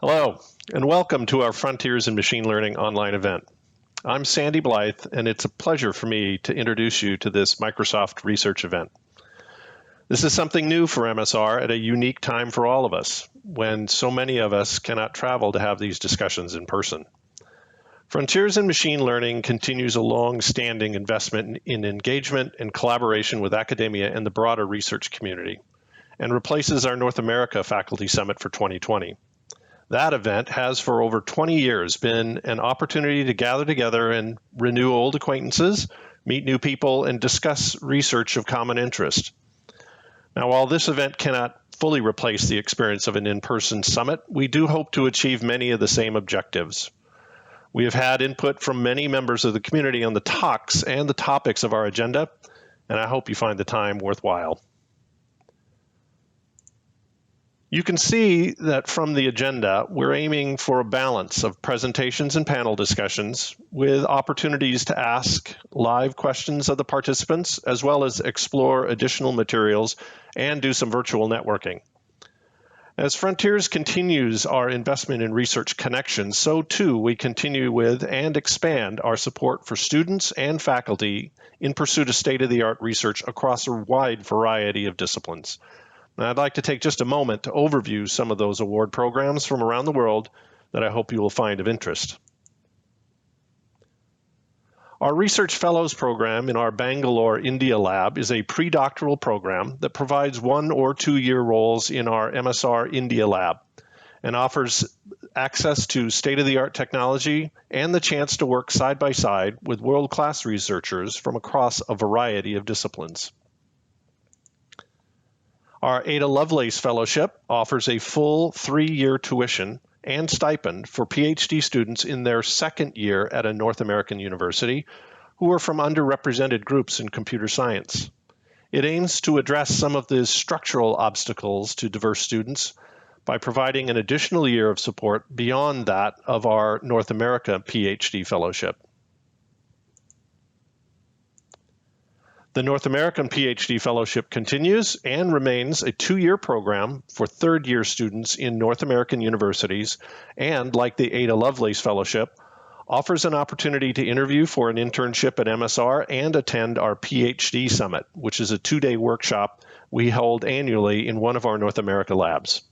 Hello, and welcome to our Frontiers in Machine Learning online event. I'm Sandy Blythe, and it's a pleasure for me to introduce you to this Microsoft research event. This is something new for MSR at a unique time for all of us, when so many of us cannot travel to have these discussions in person. Frontiers in Machine Learning continues a long-standing investment in engagement and collaboration with academia and the broader research community, and replaces our North America Faculty Summit for 2020. That event has for over 20 years been an opportunity to gather together and renew old acquaintances, meet new people, and discuss research of common interest. Now, while this event cannot fully replace the experience of an in-person summit, we do hope to achieve many of the same objectives. We have had input from many members of the community on the talks and the topics of our agenda, and I hope you find the time worthwhile. You can see that from the agenda, we're aiming for a balance of presentations and panel discussions with opportunities to ask live questions of the participants, as well as explore additional materials and do some virtual networking. As Frontiers continues our investment in research connections, so too we continue with and expand our support for students and faculty in pursuit of state-of-the-art research across a wide variety of disciplines. And I'd like to take just a moment to overview some of those award programs from around the world that I hope you will find of interest. Our Research Fellows program in our Bangalore, India lab is a pre-doctoral program that provides 1 or 2 year roles in our MSR India lab and offers access to state-of-the-art technology and the chance to work side by side with world-class researchers from across a variety of disciplines. Our Ada Lovelace Fellowship offers a full 3-year tuition and stipend for PhD students in their second year at a North American university who are from underrepresented groups in computer science. It aims to address some of the structural obstacles to diverse students by providing an additional year of support beyond that of our North America PhD Fellowship. The North American PhD Fellowship continues and remains a 2-year program for third-year students in North American universities, and like the Ada Lovelace Fellowship, offers an opportunity to interview for an internship at MSR and attend our PhD Summit, which is a 2-day workshop we hold annually in one of our North America labs.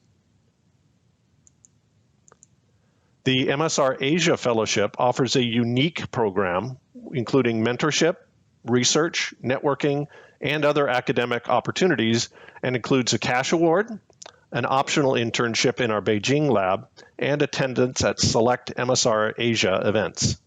The MSR Asia Fellowship offers a unique program, including mentorship, research, networking, and other academic opportunities, and includes a cash award, an optional internship in our Beijing lab, and attendance at select MSR Asia events.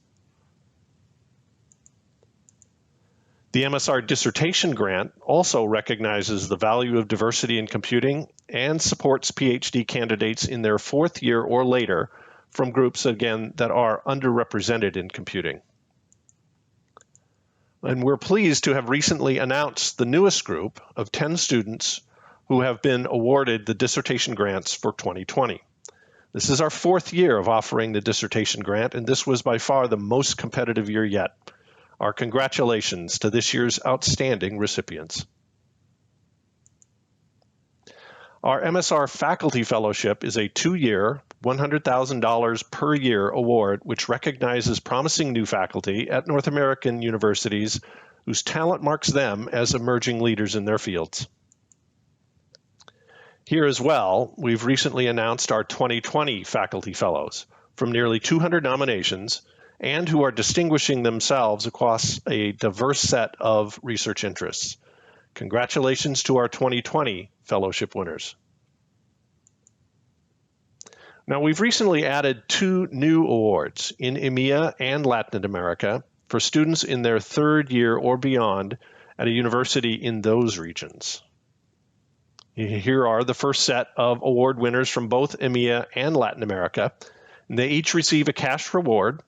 The MSR Dissertation Grant also recognizes the value of diversity in computing and supports PhD candidates in their 4th year or later from groups, again, that are underrepresented in computing. And we're pleased to have recently announced the newest group of 10 students who have been awarded the dissertation grants for 2020. This is our 4th year of offering the dissertation grant, and this was by far the most competitive year yet. Our congratulations to this year's outstanding recipients. Our MSR Faculty Fellowship is a 2-year, $100,000 per year award which recognizes promising new faculty at North American universities whose talent marks them as emerging leaders in their fields. Here as well, we've recently announced our 2020 Faculty Fellows from nearly 200 nominations and who are distinguishing themselves across a diverse set of research interests. Congratulations to our 2020 fellowship winners. Now, we've recently added 2 new awards in EMEA and Latin America for students in their 3rd year or beyond at a university in those regions. Here are the first set of award winners from both EMEA and Latin America. And they each receive a cash reward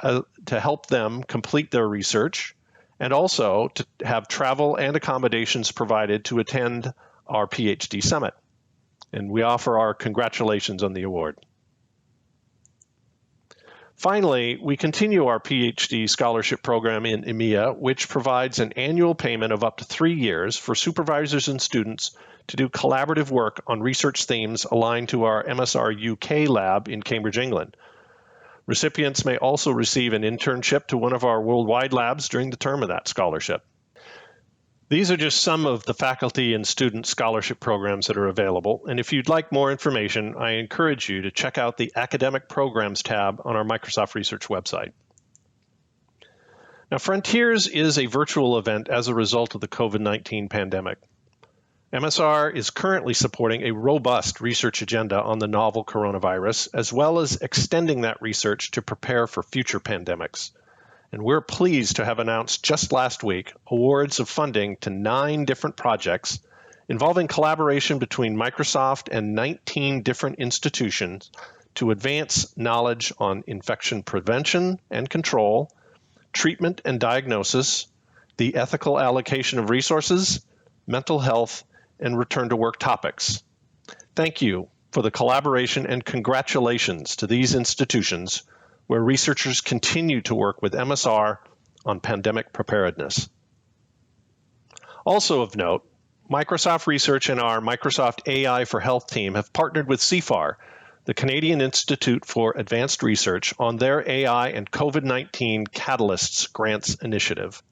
to help them complete their research, and also to have travel and accommodations provided to attend our PhD Summit. And we offer our congratulations on the award. Finally, we continue our PhD scholarship program in EMEA, which provides an annual payment of up to 3 years for supervisors and students to do collaborative work on research themes aligned to our MSR UK lab in Cambridge, England. Recipients may also receive an internship to one of our worldwide labs during the term of that scholarship. These are just some of the faculty and student scholarship programs that are available, and if you'd like more information, I encourage you to check out the Academic Programs tab on our Microsoft Research website. Now, Frontiers is a virtual event as a result of the COVID-19 pandemic. MSR is currently supporting a robust research agenda on the novel coronavirus, as well as extending that research to prepare for future pandemics. And we're pleased to have announced just last week awards of funding to 9 different projects involving collaboration between Microsoft and 19 different institutions to advance knowledge on infection prevention and control, treatment and diagnosis, the ethical allocation of resources, mental health, and return to work topics. Thank you for the collaboration and congratulations to these institutions where researchers continue to work with MSR on pandemic preparedness. Also of note, Microsoft Research and our Microsoft AI for Health team have partnered with CFAR, the Canadian Institute for Advanced Research, on their AI and COVID-19 Catalysts Grants initiative.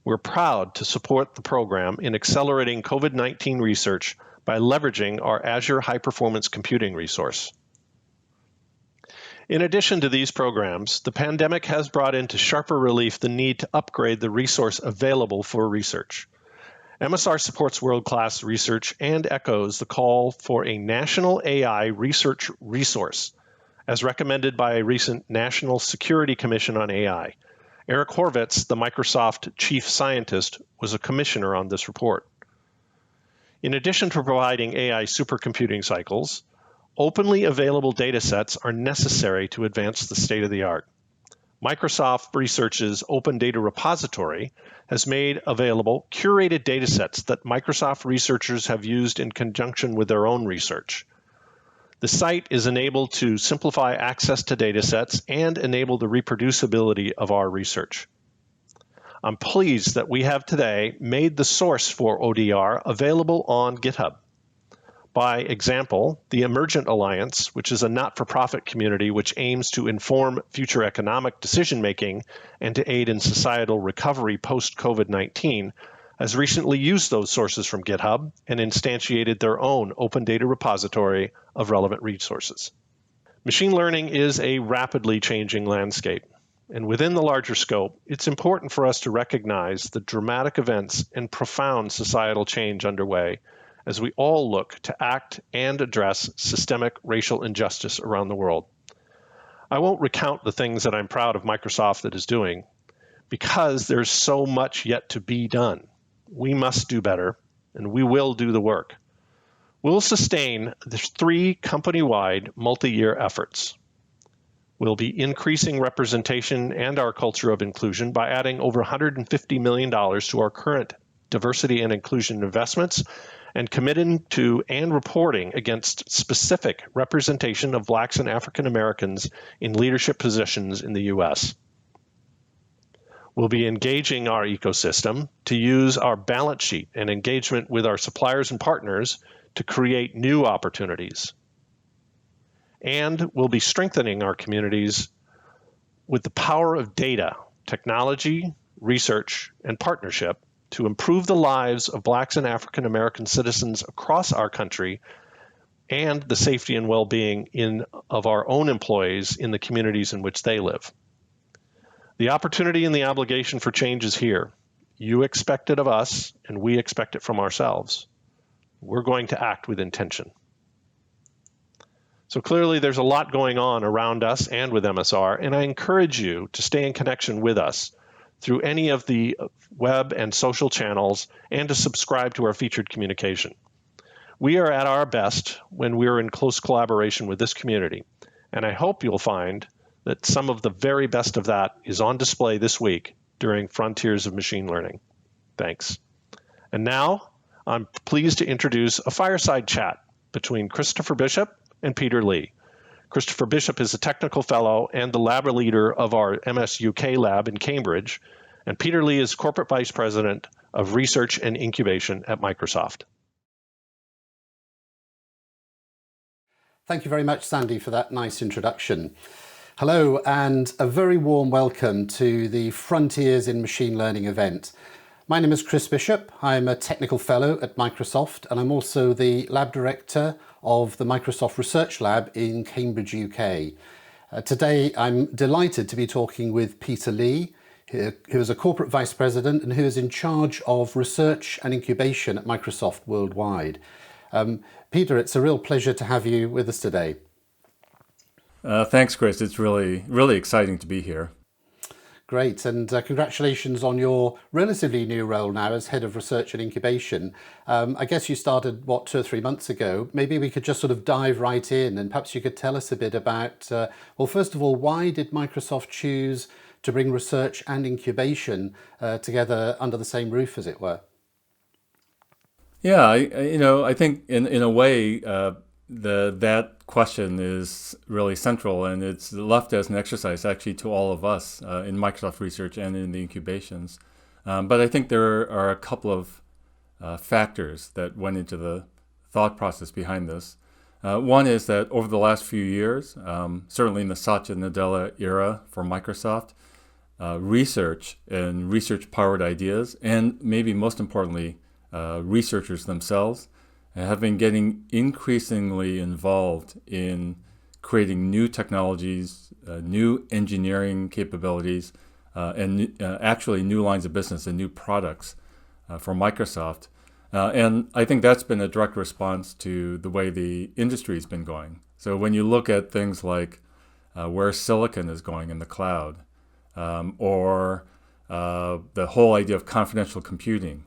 We're proud to support the program in accelerating COVID-19 research by leveraging our Azure High Performance Computing resource. In addition to these programs, the pandemic has brought into sharper relief the need to upgrade the resource available for research. MSR supports world-class research and echoes the call for a national AI research resource, as recommended by a recent National Security Commission on AI. Eric Horvitz, the Microsoft chief scientist, was a commissioner on this report. In addition to providing AI supercomputing cycles, openly available data sets are necessary to advance the state of the art. Microsoft Research's Open Data Repository has made available curated data sets that Microsoft researchers have used in conjunction with their own research. The site is enabled to simplify access to data sets and enable the reproducibility of our research. I'm pleased that we have today made the source for ODR available on GitHub. By example, the Emergent Alliance, which is a not-for-profit community which aims to inform future economic decision-making and to aid in societal recovery post-COVID-19, has recently used those sources from GitHub and instantiated their own open data repository of relevant resources. Machine learning is a rapidly changing landscape, and within the larger scope, it's important for us to recognize the dramatic events and profound societal change underway as we all look to act and address systemic racial injustice around the world. I won't recount the things that I'm proud of Microsoft that is doing, because there's so much yet to be done. We must do better, and we will do the work. We'll sustain the 3 company-wide multi-year efforts. We'll be increasing representation and our culture of inclusion by adding over $150 million to our current diversity and inclusion investments and committing to and reporting against specific representation of Blacks and African Americans in leadership positions in the U.S. We'll be engaging our ecosystem to use our balance sheet and engagement with our suppliers and partners to create new opportunities. And we'll be strengthening our communities with the power of data, technology, research, and partnership to improve the lives of Blacks and African American citizens across our country and the safety and well-being of our own employees in the communities in which they live. The opportunity and the obligation for change is here. You expect it of us, and we expect it from ourselves. We're going to act with intention. So clearly there's a lot going on around us and with MSR, and I encourage you to stay in connection with us through any of the web and social channels and to subscribe to our featured communication. We are at our best when we're in close collaboration with this community, and I hope you'll find that some of the very best of that is on display this week during Frontiers of Machine Learning. Thanks. And now, I'm pleased to introduce a fireside chat between Christopher Bishop and Peter Lee. Christopher Bishop is a technical fellow and the lab leader of our MS UK lab in Cambridge. And Peter Lee is corporate vice president of research and incubation at Microsoft. Thank you very much, Sandy, for that nice introduction. Hello, and a very warm welcome to the Frontiers in Machine Learning event. My name is Chris Bishop. I'm a technical fellow at Microsoft, and I'm also the lab director of the Microsoft Research Lab in Cambridge, UK. Today, I'm delighted to be talking with Peter Lee, who is a corporate vice president and who is in charge of research and incubation at Microsoft worldwide. Peter, it's a real pleasure to have you with us today. Thanks, Chris. It's really exciting to be here. Great, and congratulations on your relatively new role now as head of research and incubation. I guess you started, 2 or 3 months ago. Maybe we could just sort of dive right in, and perhaps you could tell us a bit about, well, first of all, why did Microsoft choose to bring research and incubation together under the same roof, as it were? Yeah, I think in a way that question is really central, and it's left as an exercise actually to all of us in Microsoft Research and in the incubations. But I think there are a couple of factors that went into the thought process behind this. One is that over the last few years, certainly in the Satya Nadella era for Microsoft, research and research-powered ideas, and maybe most importantly, researchers themselves, have been getting increasingly involved in creating new technologies, new engineering capabilities, and actually new lines of business and new products for Microsoft. And I think that's been a direct response to the way the industry has been going. So when you look at things like where silicon is going in the cloud, or the whole idea of confidential computing,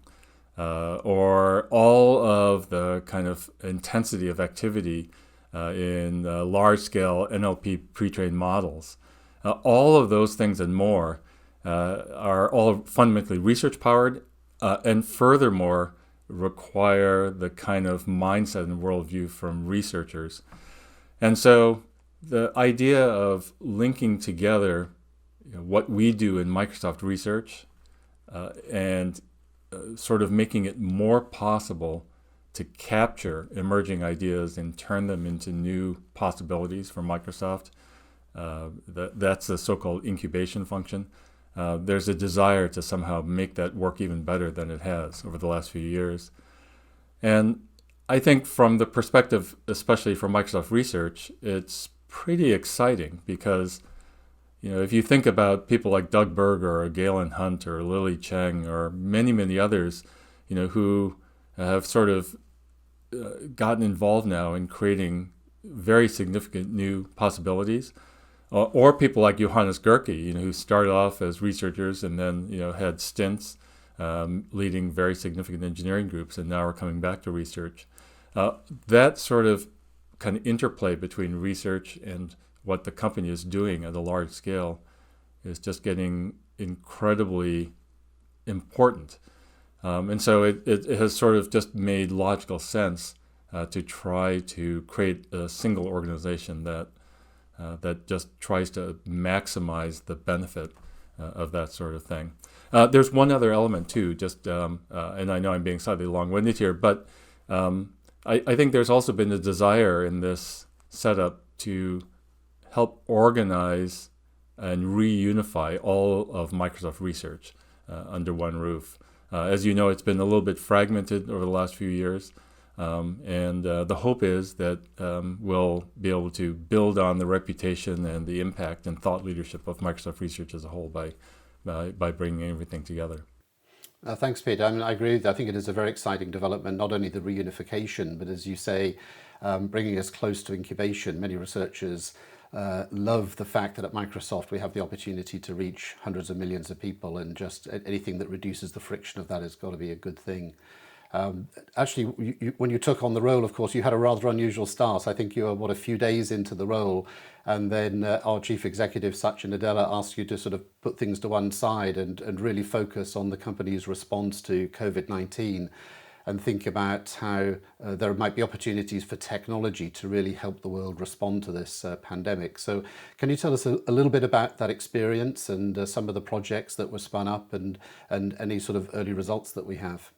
or all of the kind of intensity of activity in large-scale NLP pre-trained models. All of those things and more are all fundamentally research-powered, and furthermore require the kind of mindset and worldview from researchers. And so the idea of linking together what we do in Microsoft Research and sort of making it more possible to capture emerging ideas and turn them into new possibilities for Microsoft. That's the so-called incubation function. There's a desire to somehow make that work even better than it has over the last few years. And I think from the perspective, especially for Microsoft Research, it's pretty exciting because if you think about people like Doug Berger or Galen Hunt or Lily Cheng or many, many others, who have sort of gotten involved now in creating very significant new possibilities, or people like Johannes Gerke, who started off as researchers and then, had stints leading very significant engineering groups and now are coming back to research. That sort of kind of interplay between research and what the company is doing at a large scale is just getting incredibly important. And so it has sort of just made logical sense to try to create a single organization that just tries to maximize the benefit of that sort of thing. There's one other element too, and I know I'm being slightly long-winded here, but I think there's also been a desire in this setup to help organize and reunify all of Microsoft Research under one roof. As you know, it's been a little bit fragmented over the last few years, and the hope is that we'll be able to build on the reputation and the impact and thought leadership of Microsoft Research as a whole by bringing everything together. Thanks, Peter. I agree with you. I think it is a very exciting development, not only the reunification, but as you say, bringing us close to incubation. Many researchers love the fact that at Microsoft we have the opportunity to reach hundreds of millions of people, and just anything that reduces the friction of that has got to be a good thing. Actually, when you took on the role, of course, you had a rather unusual start. I think you were, a few days into the role, and then our chief executive, Satya Nadella, asked you to sort of put things to one side and really focus on the company's response to COVID-19. and think about how there might be opportunities for technology to really help the world respond to this pandemic. So can you tell us a little bit about that experience and some of the projects that were spun up and any sort of early results that we have?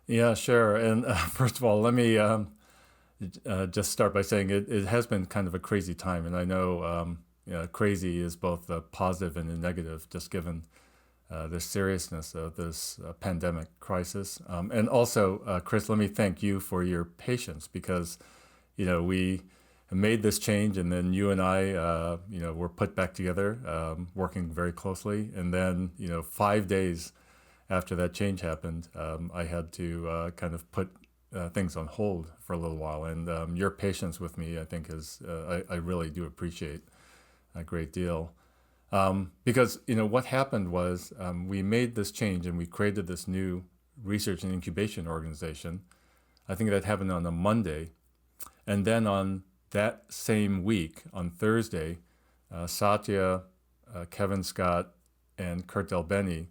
Yeah, sure. And first of all, let me just start by saying it has been kind of a crazy time. And I know crazy is both a positive and a negative, just given the seriousness of this pandemic crisis. And also, Chris, let me thank you for your patience, because, we made this change, and then you and I, were put back together, working very closely. And then, 5 days after that change happened, I had to kind of put things on hold for a little while. And your patience with me, I think, I really do appreciate a great deal. Because, what happened was we made this change and we created this new research and incubation organization. I think that happened on a Monday. And then on that same week, on Thursday, Satya, Kevin Scott, and Kurt Delbeni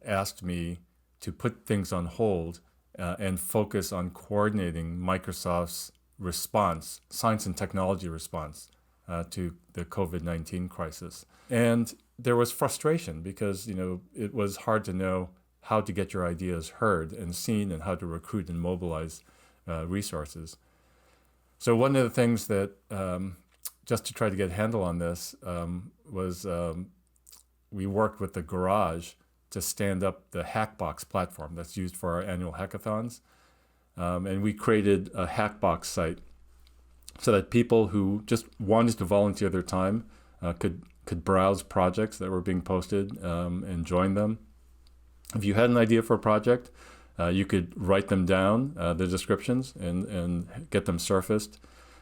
asked me to put things on hold and focus on coordinating Microsoft's response, science and technology response to the COVID-19 crisis. And there was frustration because, it was hard to know how to get your ideas heard and seen and how to recruit and mobilize resources. So one of the things that, just to try to get a handle on this, was we worked with the Garage to stand up the Hackbox platform that's used for our annual hackathons. And we created a Hackbox site so that people who just wanted to volunteer their time could browse projects that were being posted and join them. If you had an idea for a project, you could write them down, the descriptions, and get them surfaced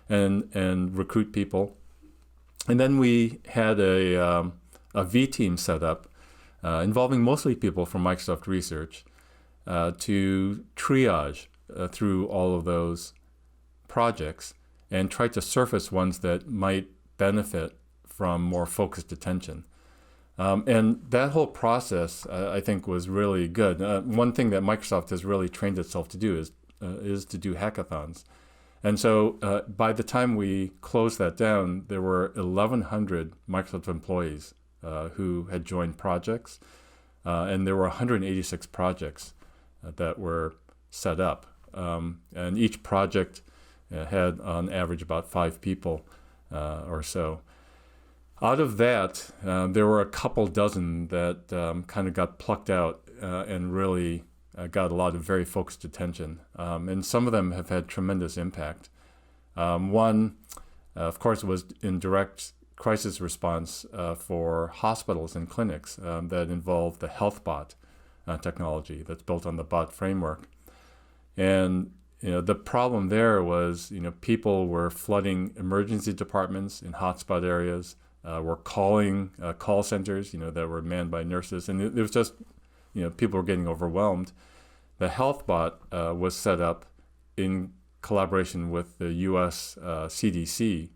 and recruit people. And then we had a V team set up involving mostly people from Microsoft Research to triage through all of those projects and try to surface ones that might benefit from more focused attention. And that whole process, I think, was really good. One thing that Microsoft has really trained itself to do is to do hackathons. And so by the time we closed that down, there were 1,100 Microsoft employees who had joined projects, and there were 186 projects that were set up. And each project had, on average, about 5 people or so. Out of that, there were a couple dozen that kind of got plucked out and really got a lot of very focused attention. And some of them have had tremendous impact. One, of course, was in direct crisis response for hospitals and clinics that involved the HealthBot technology that's built on the bot framework. And the problem there was, people were flooding emergency departments in hotspot areas, were calling call centers, that were manned by nurses, and it was just, people were getting overwhelmed. The HealthBot was set up in collaboration with the U.S. CDC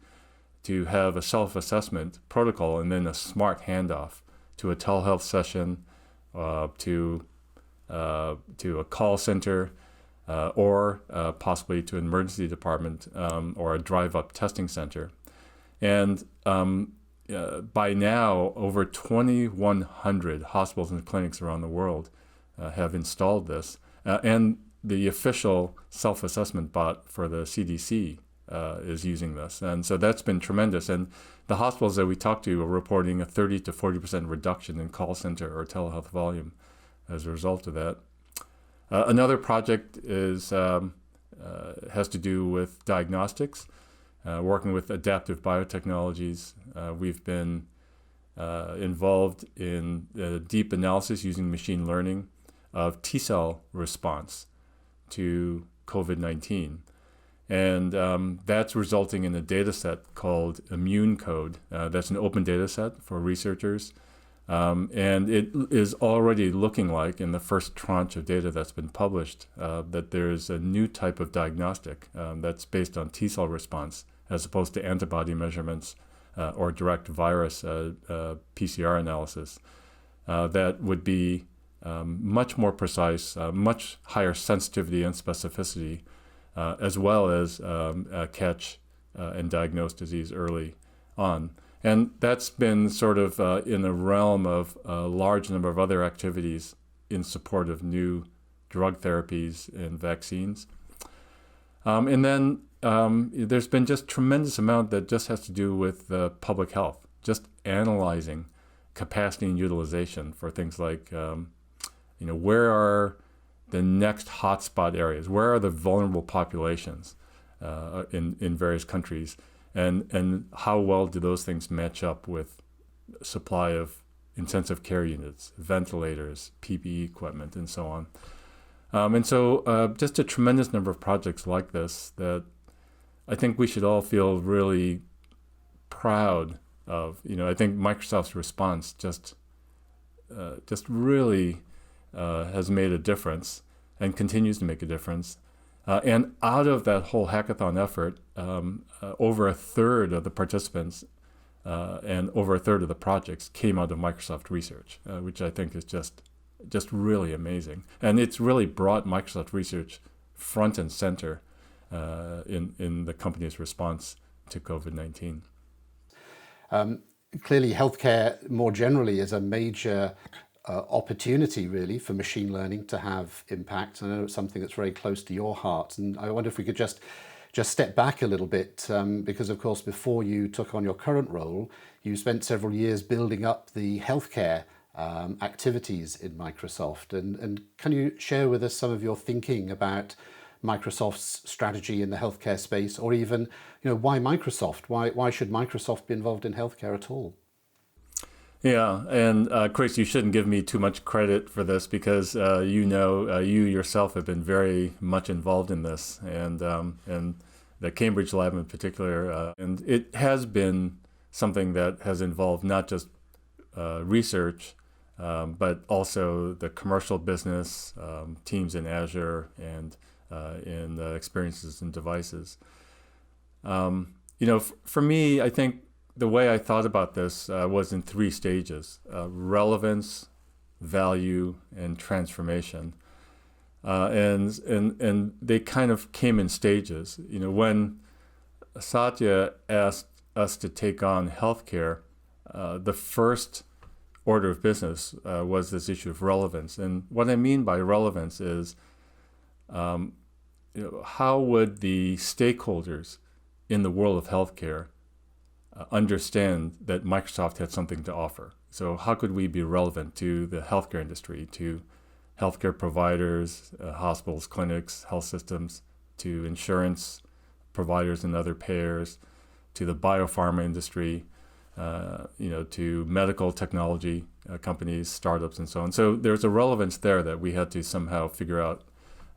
to have a self-assessment protocol and then a smart handoff to a telehealth session, to a call center, or possibly to an emergency department or a drive-up testing center. And by now, over 2,100 hospitals and clinics around the world have installed this. And the official self-assessment bot for the CDC is using this. And so that's been tremendous. And the hospitals that we talked to are reporting a 30 to 40% reduction in call center or telehealth volume as a result of that. Another project has to do with diagnostics, working with adaptive biotechnologies. We've been involved in deep analysis using machine learning of T-cell response to COVID-19. And that's resulting in a data set called Immune Code. That's an open data set for researchers. And it is already looking like, in the first tranche of data that's been published, that there's a new type of diagnostic that's based on T-cell response as opposed to antibody measurements or direct virus PCR analysis that would be much more precise, much higher sensitivity and specificity, as well as catch and diagnose disease early on. And that's been sort of in the realm of a large number of other activities in support of new drug therapies and vaccines. And then there's been just tremendous amount that just has to do with public health, just analyzing capacity and utilization for things like, where are the next hotspot areas? Where are the vulnerable populations in various countries? And how well do those things match up with supply of intensive care units, ventilators, PPE equipment, and so on. And so just a tremendous number of projects like this that I think we should all feel really proud of. I think Microsoft's response just really has made a difference and continues to make a difference. And out of that whole hackathon effort, over a third of the participants and over a third of the projects came out of Microsoft Research, which I think is just really amazing. And it's really brought Microsoft Research front and center in the company's response to COVID-19. Clearly, healthcare more generally is a major opportunity really for machine learning to have impact. I know it's something that's very close to your heart, and I wonder if we could just step back a little bit, because of course before you took on your current role, you spent several years building up the healthcare activities in Microsoft. And can you share with us some of your thinking about Microsoft's strategy in the healthcare space, or even why Microsoft? Why should Microsoft be involved in healthcare at all? Yeah, and Chris, you shouldn't give me too much credit for this because you yourself have been very much involved in this, and the Cambridge lab in particular, and it has been something that has involved not just research, but also the commercial business, teams in Azure, and in experiences and devices. For me, I think the way I thought about this was in three stages: relevance, value, and transformation. And they kind of came in stages. When Satya asked us to take on healthcare, the first order of business was this issue of relevance. And what I mean by relevance is, how would the stakeholders in the world of healthcare understand that Microsoft had something to offer? So how could we be relevant to the healthcare industry, to healthcare providers, hospitals, clinics, health systems, to insurance providers and other payers, to the biopharma industry, to medical technology companies, startups, and so on. So there's a relevance there that we had to somehow figure out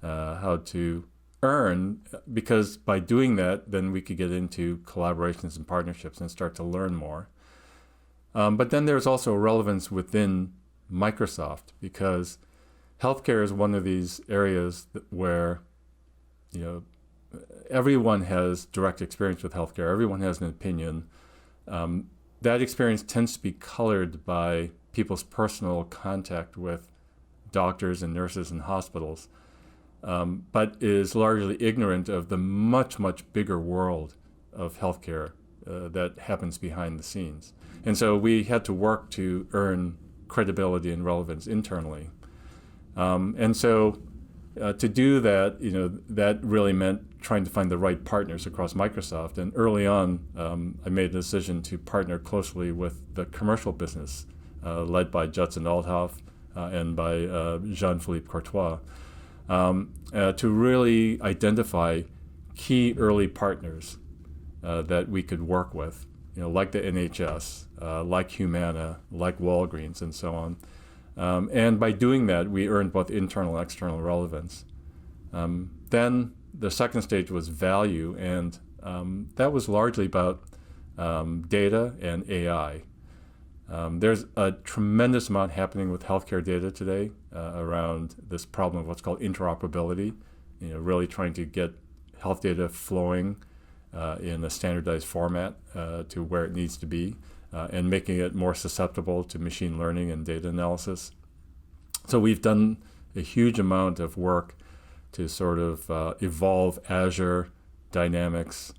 how to earn, because by doing that, then we could get into collaborations and partnerships and start to learn more. But then there's also a relevance within Microsoft, because healthcare is one of these areas where everyone has direct experience with healthcare. Everyone has an opinion. That experience tends to be colored by people's personal contact with doctors and nurses and hospitals, but is largely ignorant of the much, much bigger world of healthcare that happens behind the scenes. And so we had to work to earn credibility and relevance internally. And so to do that, that really meant trying to find the right partners across Microsoft. And early on, I made a decision to partner closely with the commercial business, led by Judson Althoff and by Jean-Philippe Courtois, to really identify key early partners that we could work with, like the NHS, like Humana, like Walgreens, and so on. And by doing that, we earned both internal and external relevance. Then the second stage was value, and that was largely about data and AI. There's a tremendous amount happening with healthcare data today around this problem of what's called interoperability, really trying to get health data flowing in a standardized format to where it needs to be, and making it more susceptible to machine learning and data analysis. So we've done a huge amount of work to sort of evolve Azure, Dynamics,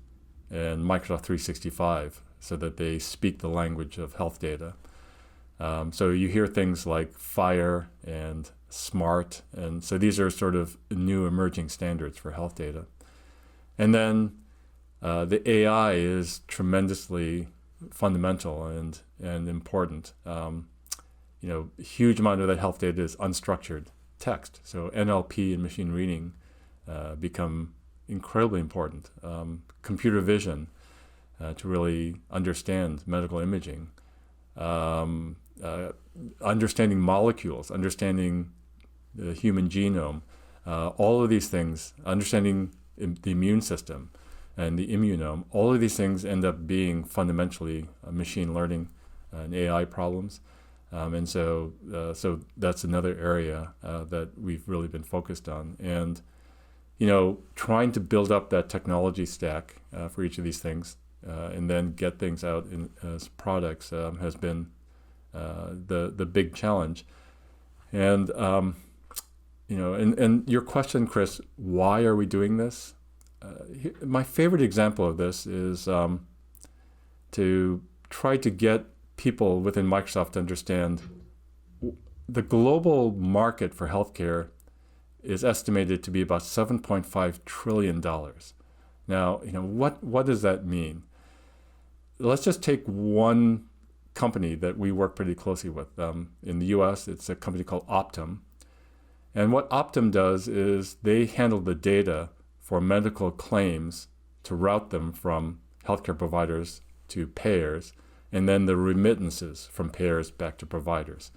and Microsoft 365 so that they speak the language of health data. So you hear things like FHIR and SMART, and so these are sort of new emerging standards for health data. And then the AI is tremendously fundamental and important. A huge amount of that health data is unstructured text. So NLP and machine reading become incredibly important. Computer vision to really understand medical imaging. Understanding molecules, understanding the human genome, all of these things, understanding the immune system and the immunome, all of these things end up being fundamentally machine learning and AI problems. And so that's another area that we've really been focused on. And, trying to build up that technology stack for each of these things and then get things out as products has been the big challenge. And, and your question, Chris, why are we doing this? My favorite example of this is to try to get people within Microsoft to understand the global market for healthcare is estimated to be about $7.5 trillion. Now, what does that mean? Let's just take one company that we work pretty closely with. In the US, it's a company called Optum. And what Optum does is they handle the data for medical claims to route them from healthcare providers to payers, and then the remittances from payers back to providers.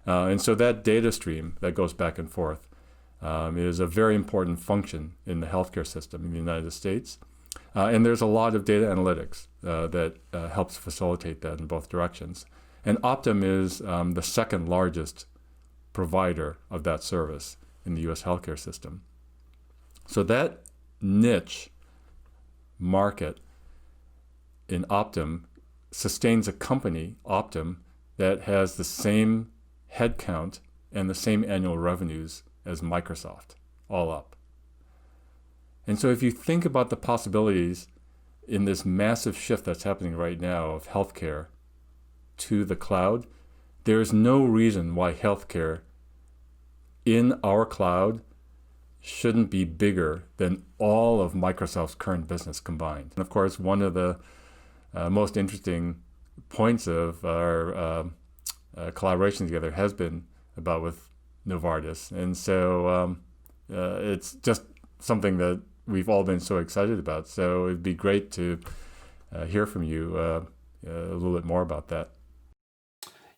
And so that data stream that goes back and forth is a very important function in the healthcare system in the United States. And there's a lot of data analytics that helps facilitate that in both directions. And Optum is the second largest provider of that service in the US healthcare system. So that niche market in Optum sustains a company, Optum, that has the same headcount and the same annual revenues as Microsoft, all up. And so if you think about the possibilities in this massive shift that's happening right now of healthcare to the cloud, there is no reason why healthcare in our cloud shouldn't be bigger than all of Microsoft's current business combined. And of course, one of the most interesting points of our collaboration together has been about with Novartis. And so it's just something that we've all been so excited about. So it'd be great to hear from you a little bit more about that.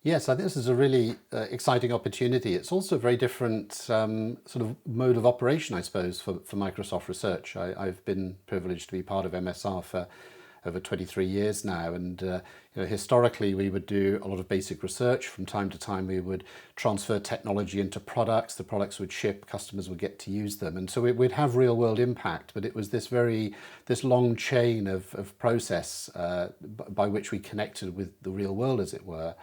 Yes, I think this is a really exciting opportunity. It's also a very different sort of mode of operation, I suppose, for Microsoft Research. I've been privileged to be part of MSR for over 23 years now, and historically we would do a lot of basic research. From time to time we would transfer technology into products, the products would ship, customers would get to use them, and so we'd have real world impact, but it was this long chain of process by which we connected with the real world, as it were.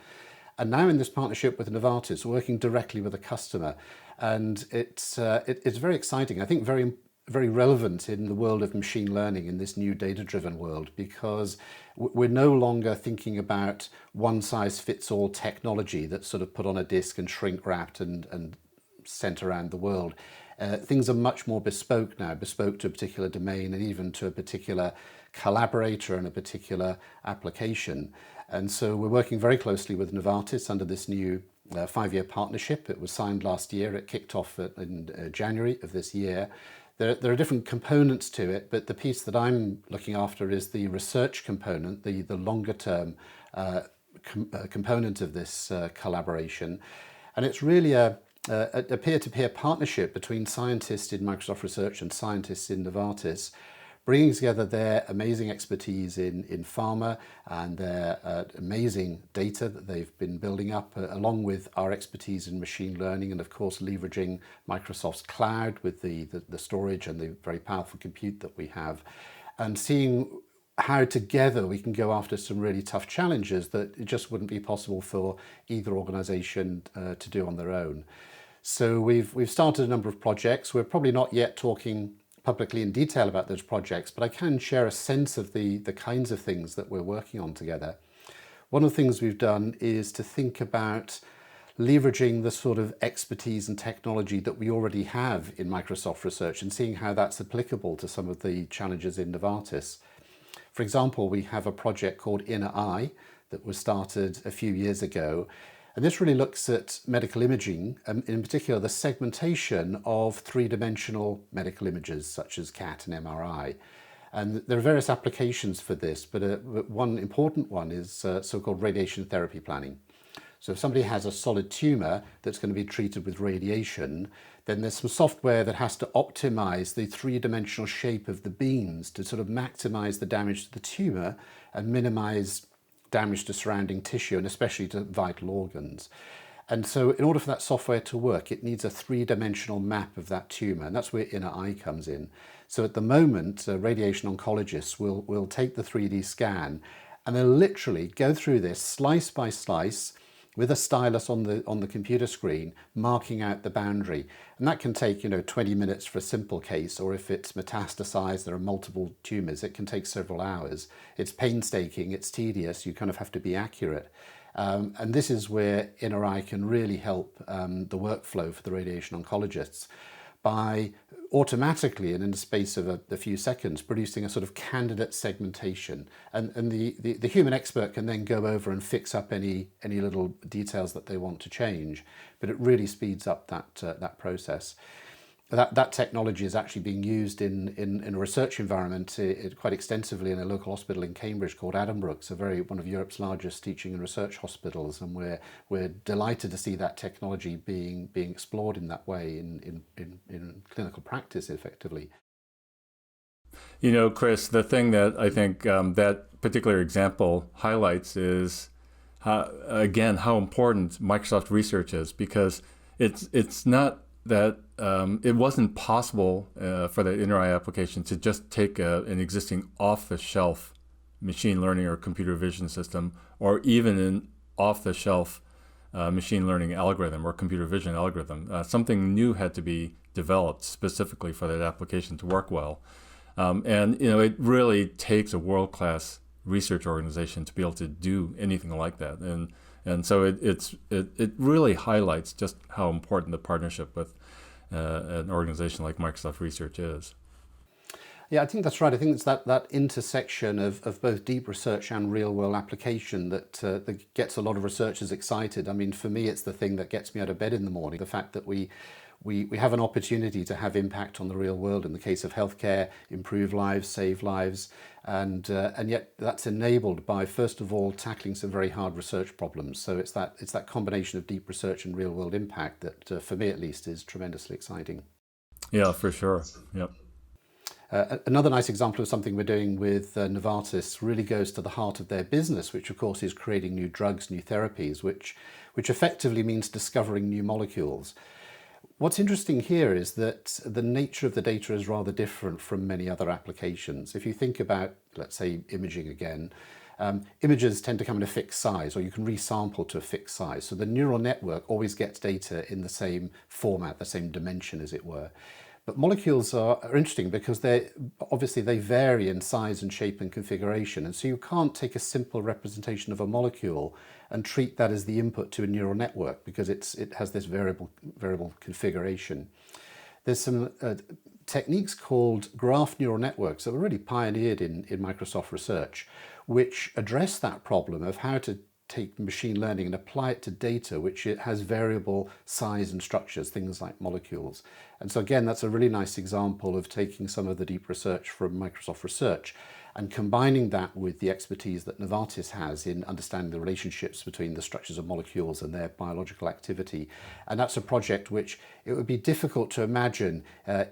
And now in this partnership with Novartis, working directly with a customer, and it's very exciting. I think very relevant in the world of machine learning in this new data-driven world, because we're no longer thinking about one-size-fits-all technology that's sort of put on a disk and shrink-wrapped and sent around the world. Things are much more bespoke now, bespoke to a particular domain and even to a particular collaborator and a particular application. And so we're working very closely with Novartis under this new 5-year partnership. It was signed last year. It kicked off in January of this year. There are different components to it, but the piece that I'm looking after is the research component, the longer term component of this collaboration. And it's really a peer-to-peer partnership between scientists in Microsoft Research and scientists in Novartis, bringing together their amazing expertise in pharma and their amazing data that they've been building up, along with our expertise in machine learning, and of course leveraging Microsoft's cloud with the storage and the very powerful compute that we have, and seeing how together we can go after some really tough challenges that it just wouldn't be possible for either organization to do on their own. So we've started a number of projects. We're probably not yet talking publicly in detail about those projects, but I can share a sense of the kinds of things that we're working on together. One of the things we've done is to think about leveraging the sort of expertise and technology that we already have in Microsoft Research and seeing how that's applicable to some of the challenges in Novartis. For example, we have a project called Inner Eye that was started a few years ago. And this really looks at medical imaging, in particular the segmentation of three-dimensional medical images such as CAT and MRI. And there are various applications for this, but one important one is so-called radiation therapy planning. So if somebody has a solid tumour that's going to be treated with radiation, then there's some software that has to optimise the three-dimensional shape of the beams to sort of maximise the damage to the tumour and minimise damage to surrounding tissue and especially to vital organs. And so in order for that software to work, it needs a three-dimensional map of that tumour, and that's where Inner Eye comes in. So at the moment, radiation oncologists will take the 3D scan and they'll literally go through this slice by slice with a stylus on the computer screen, marking out the boundary. And that can take 20 minutes for a simple case, or if it's metastasized, there are multiple tumours, it can take several hours. It's painstaking, it's tedious, you kind of have to be accurate. And this is where Inner Eye can really help the workflow for the radiation oncologists by automatically and in the space of a few seconds producing a sort of candidate segmentation, and the human expert can then go over and fix up any little details that they want to change, but it really speeds up that process. That technology is actually being used in a research environment quite extensively in a local hospital in Cambridge called Addenbrooke's, one of Europe's largest teaching and research hospitals, and we're delighted to see that technology being explored in that way in clinical practice effectively. Chris, the thing that I think that particular example highlights is how important Microsoft Research is, because it's not that it wasn't possible for the Inner Eye application to just take an existing off-the-shelf machine learning or computer vision system, or even an off-the-shelf machine learning algorithm or computer vision algorithm. Something new had to be developed specifically for that application to work well. And it really takes a world-class research organization to be able to do anything like that. And so it really highlights just how important the partnership with an organization like Microsoft Research is. Yeah, I think that's right. I think it's that intersection of both deep research and real-world application that gets a lot of researchers excited. I mean, for me, it's the thing that gets me out of bed in the morning. The fact that we have an opportunity to have impact on the real world in the case of healthcare, improve lives, save lives, and yet that's enabled by, first of all, tackling some very hard research problems. So it's that combination of deep research and real world impact that, for me at least, is tremendously exciting. Yeah, for sure. Yep. Another nice example of something we're doing with Novartis really goes to the heart of their business, which of course is creating new drugs, new therapies, which effectively means discovering new molecules. What's interesting here is that the nature of the data is rather different from many other applications. If you think about, let's say, imaging again, images tend to come in a fixed size, or you can resample to a fixed size. So the neural network always gets data in the same format, the same dimension, as it were. But molecules are interesting because they vary in size and shape and configuration. And so you can't take a simple representation of a molecule and treat that as the input to a neural network, because it has this variable configuration. There's some techniques called graph neural networks that were really pioneered in Microsoft Research, which address that problem of how to take machine learning and apply it to data which it has variable size and structures, things like molecules. And so again, that's a really nice example of taking some of the deep research from Microsoft Research and combining that with the expertise that Novartis has in understanding the relationships between the structures of molecules and their biological activity. And that's a project which it would be difficult to imagine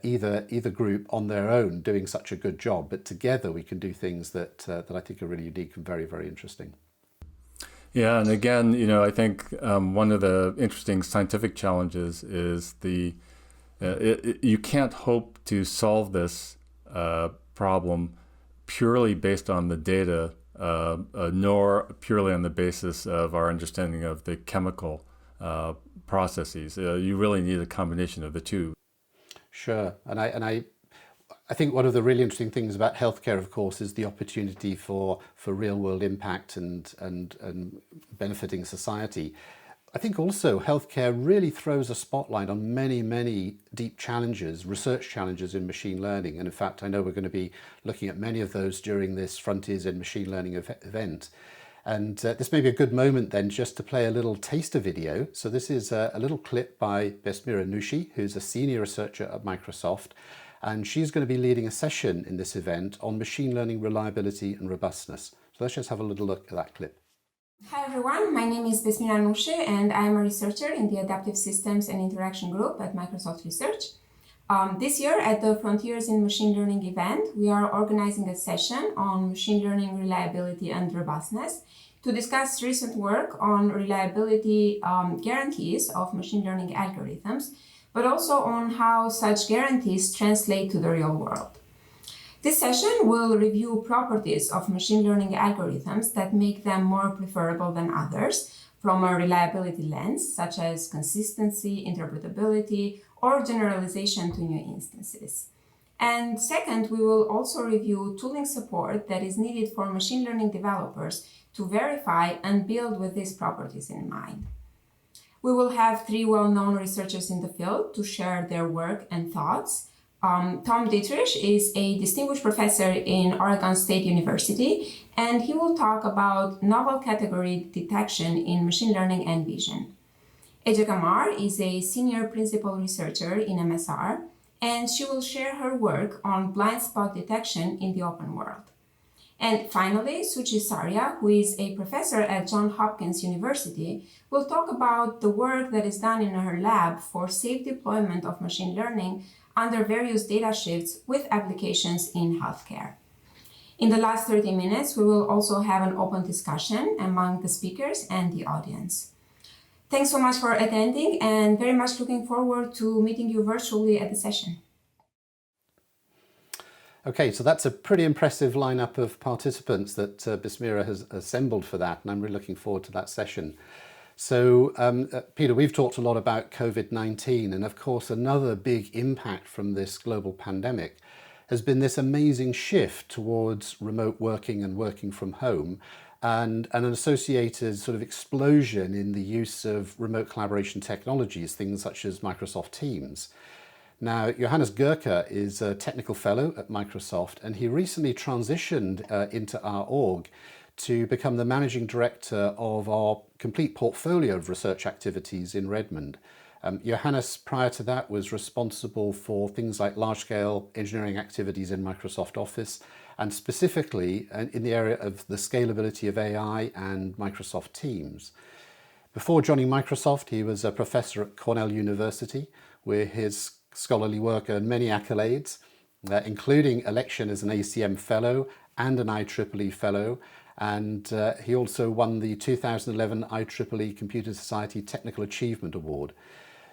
either group on their own doing such a good job, but together we can do things that I think are really unique and very, very interesting. Yeah, and again, I think one of the interesting scientific challenges is you can't hope to solve this problem purely based on the data, nor purely on the basis of our understanding of the chemical processes. You really need a combination of the two. Sure, and I think one of the really interesting things about healthcare, of course, is the opportunity for real world impact and benefiting society. I think also healthcare really throws a spotlight on many deep challenges, research challenges in machine learning. And in fact, I know we're going to be looking at many of those during this Frontiers in Machine Learning event. And this may be a good moment then just to play a little taster video. So this is a little clip by Besmira Nushi, who's a senior researcher at Microsoft. And she's going to be leading a session in this event on machine learning reliability and robustness. So let's just have a little look at that clip. Hi everyone, my name is Besmira Nushi and I'm a researcher in the Adaptive Systems and Interaction Group at Microsoft Research. This year at the Frontiers in Machine Learning event, we are organizing a session on machine learning reliability and robustness to discuss recent work on reliability guarantees of machine learning algorithms, but also on how such guarantees translate to the real world. This session will review properties of machine learning algorithms that make them more preferable than others from a reliability lens, such as consistency, interpretability, or generalization to new instances. And second, we will also review tooling support that is needed for machine learning developers to verify and build with these properties in mind. We will have three well-known researchers in the field to share their work and thoughts. Tom Dietrich is a distinguished professor in Oregon State University, and he will talk about novel category detection in machine learning and vision. Eja Gamar is a senior principal researcher in MSR, and she will share her work on blind spot detection in the open world. And finally, Suchi Saria, who is a professor at Johns Hopkins University, will talk about the work that is done in her lab for safe deployment of machine learning under various data shifts with applications in healthcare. In the last 30 minutes, we will also have an open discussion among the speakers and the audience. Thanks so much for attending and very much looking forward to meeting you virtually at the session. Okay, so that's a pretty impressive lineup of participants that Besmira has assembled for that, and I'm really looking forward to that session. So, Peter, we've talked a lot about COVID-19, and of course, another big impact from this global pandemic has been this amazing shift towards remote working and working from home, and an associated sort of explosion in the use of remote collaboration technologies, things such as Microsoft Teams. Now, Johannes Gerke is a technical fellow at Microsoft, and he recently transitioned into our org to become the managing director of our complete portfolio of research activities in Redmond. Johannes, prior to that, was responsible for things like large-scale engineering activities in Microsoft Office, and specifically in the area of the scalability of AI and Microsoft Teams. Before joining Microsoft, he was a professor at Cornell University, where his scholarly work earned many accolades, including election as an ACM Fellow and an IEEE Fellow, and he also won the 2011 IEEE Computer Society Technical Achievement Award.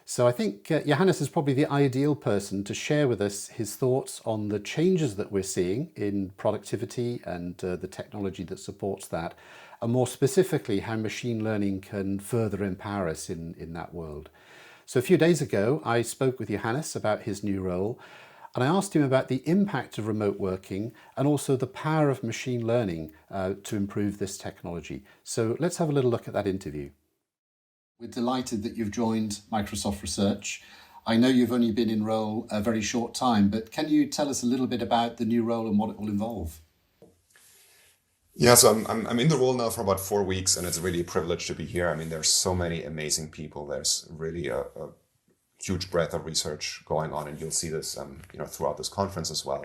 So I think Johannes is probably the ideal person to share with us his thoughts on the changes that we're seeing in productivity and the technology that supports that, and more specifically how machine learning can further empower us in that world. So a few days ago, I spoke with Johannes about his new role, and I asked him about the impact of remote working and also the power of machine learning to improve this technology. So let's have a little look at that interview. We're delighted that you've joined Microsoft Research. I know you've only been in role a very short time, but can you tell us a little bit about the new role and what it will involve? Yeah, so I'm in the role now for about 4 weeks, and it's really a privilege to be here. I mean, there's so many amazing people. There's really a huge breadth of research going on, and you'll see this, throughout this conference as well.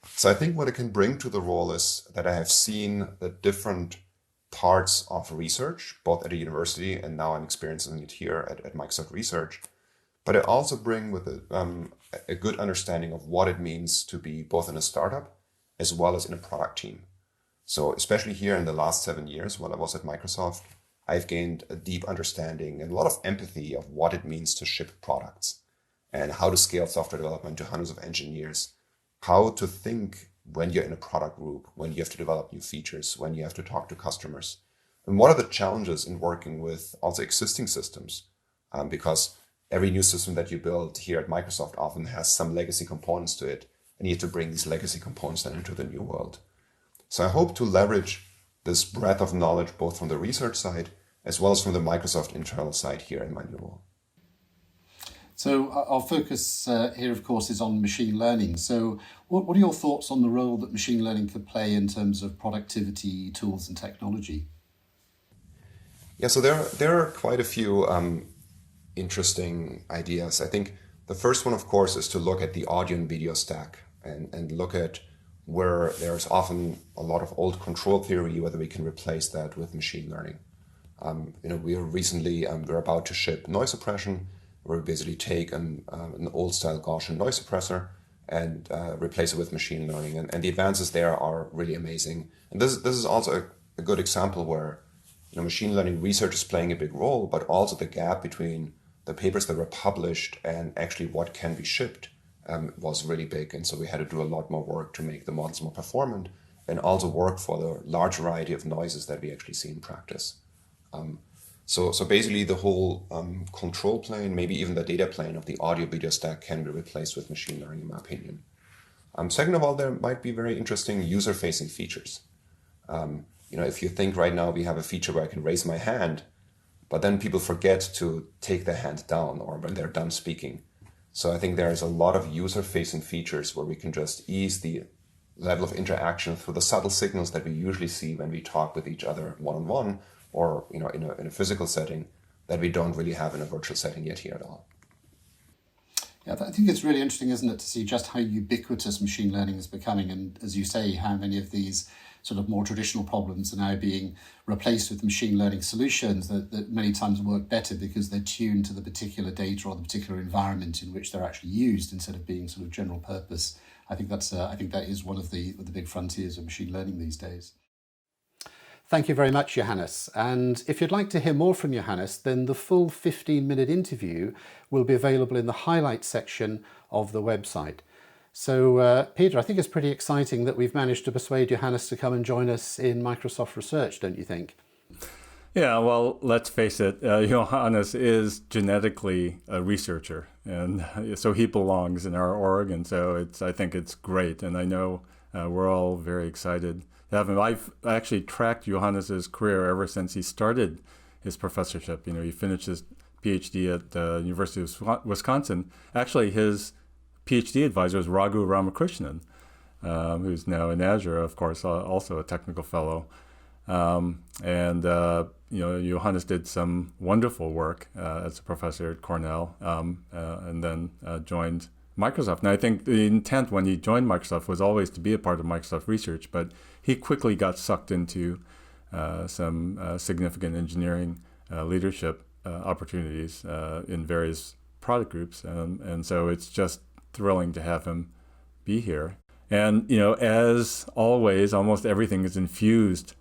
So I think what it can bring to the role is that I have seen the different parts of research, both at a university and now I'm experiencing it here at Microsoft Research. But I also bring with it a good understanding of what it means to be both in a startup as well as in a product team. So especially here in the last 7 years while I was at Microsoft, I've gained a deep understanding and a lot of empathy of what it means to ship products and how to scale software development to hundreds of engineers, how to think when you're in a product group, when you have to develop new features, when you have to talk to customers, And what are the challenges in working with also existing systems? Because every new system that you build here at Microsoft often has some legacy components to it, and you have to bring these legacy components then into the new world. So I hope to leverage this breadth of knowledge both from the research side as well as from the Microsoft internal side here in my new role. So our focus here, of course, is on machine learning. So what are your thoughts on the role that machine learning could play in terms of productivity, tools and technology? Yeah, so there are quite a few interesting ideas. I think the first one, of course, is to look at the audio and video stack and look at where there's often a lot of old control theory, whether we can replace that with machine learning. We're about to ship noise suppression, where we basically take an old style Gaussian noise suppressor and replace it with machine learning. And the advances there are really amazing. And this is also a good example where machine learning research is playing a big role, but also the gap between the papers that were published and actually what can be shipped was really big. And so we had to do a lot more work to make the models more performant and also work for the large variety of noises that we actually see in practice. So basically the whole control plane, maybe even the data plane of the audio video stack can be replaced with machine learning, in my opinion. Second of all, there might be very interesting user-facing features. If you think right now we have a feature where I can raise my hand, but then people forget to take the hand down or when they're done speaking. So I think there is a lot of user-facing features where we can just ease the level of interaction through the subtle signals that we usually see when we talk with each other one-on-one or in a physical setting that we don't really have in a virtual setting yet here at all. Yeah, I think it's really interesting, isn't it, to see just how ubiquitous machine learning is becoming, and as you say, how many of these sort of more traditional problems are now being replaced with machine learning solutions that many times work better because they're tuned to the particular data or the particular environment in which they're actually used instead of being sort of general purpose. I think that is one of the big frontiers of machine learning these days. Thank you very much, Johannes. And if you'd like to hear more from Johannes, then the full 15-minute interview will be available in the highlights section of the website. So, Peter, I think it's pretty exciting that we've managed to persuade Johannes to come and join us in Microsoft Research, don't you think? Yeah, well, let's face it, Johannes is genetically a researcher, and so he belongs in our org, and so I think it's great, and I know we're all very excited to have him. I've actually tracked Johannes's career ever since he started his professorship. He finished his PhD at the University of Wisconsin. Actually, his PhD advisor is Raghu Ramakrishnan, who's now in Azure, of course, also a technical fellow. Johannes did some wonderful work as a professor at Cornell, and then joined Microsoft. And I think the intent when he joined Microsoft was always to be a part of Microsoft Research, but he quickly got sucked into some significant engineering leadership opportunities in various product groups. And so it's just thrilling to have him be here. And, as always, almost everything is infused